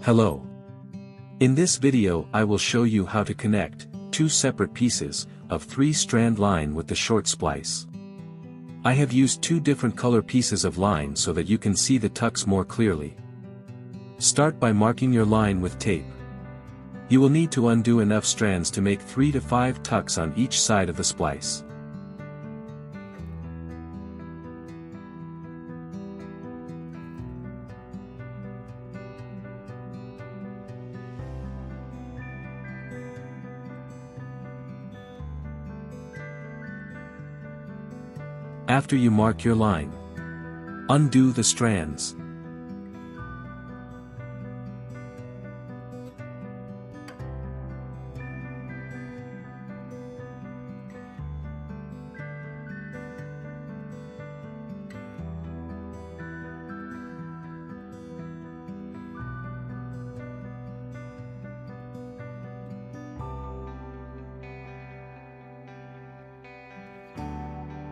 Hello. In this video I will show you how to connect two separate pieces of 3-strand line with the short splice. I have used two different color pieces of line so that you can see the tucks more clearly. Start by marking your line with tape. You will need to undo enough strands to make 3 to 5 tucks on each side of the splice. After you mark your line, undo the strands.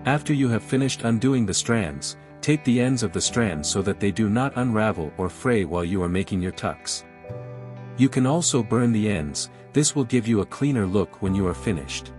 After you have finished undoing the strands, tape the ends of the strands so that they do not unravel or fray while you are making your tucks. You can also burn the ends, this will give you a cleaner look when you are finished.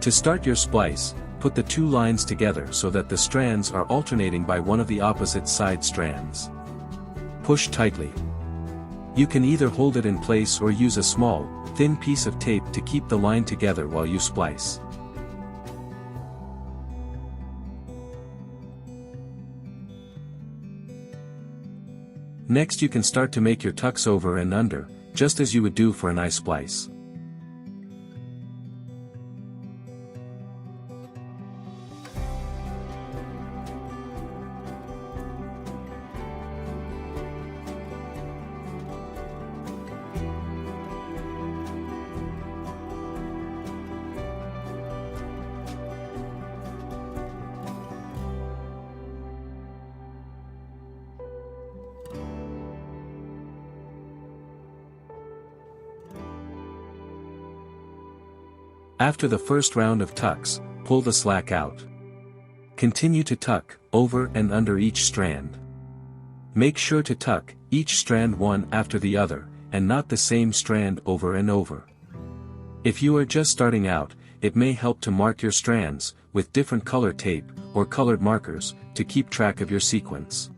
To start your splice, put the two lines together so that the strands are alternating by one of the opposite side strands. Push tightly. You can either hold it in place or use a small, thin piece of tape to keep the line together while you splice. Next you can start to make your tucks over and under, just as you would do for an eye splice. After the first round of tucks, pull the slack out. Continue to tuck, over and under each strand. Make sure to tuck each strand one after the other, and not the same strand over and over. If you are just starting out, it may help to mark your strands with different color tape or colored markers to keep track of your sequence.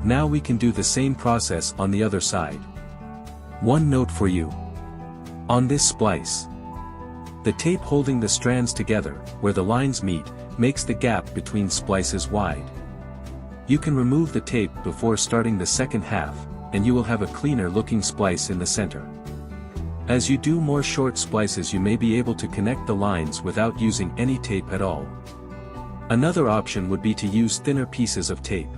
Now we can do the same process on the other side. One note for you. On this splice, the tape holding the strands together, where the lines meet, makes the gap between splices wide. You can remove the tape before starting the second half, and you will have a cleaner looking splice in the center. As you do more short splices, you may be able to connect the lines without using any tape at all. Another option would be to use thinner pieces of tape.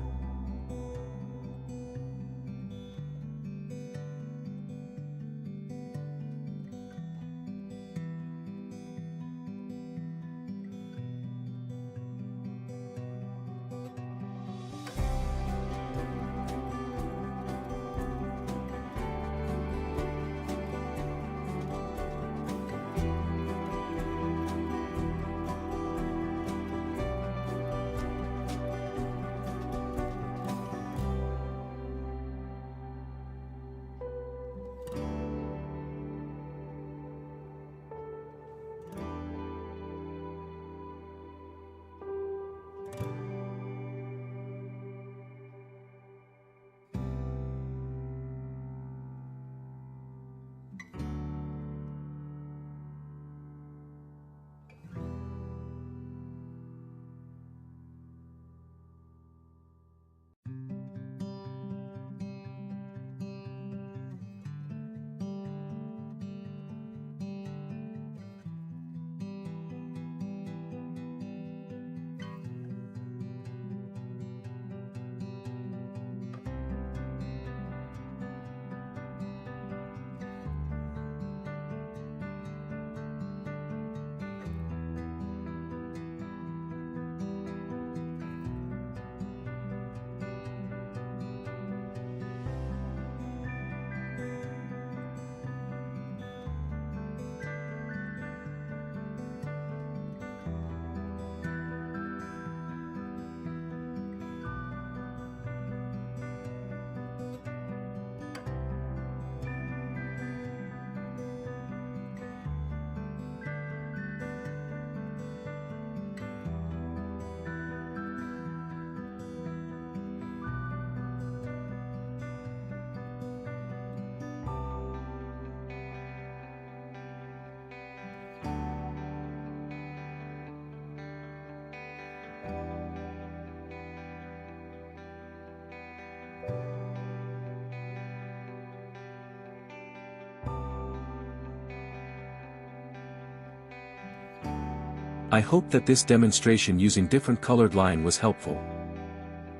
I hope that this demonstration using different colored line was helpful.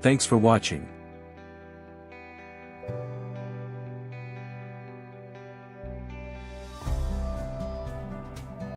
Thanks for watching.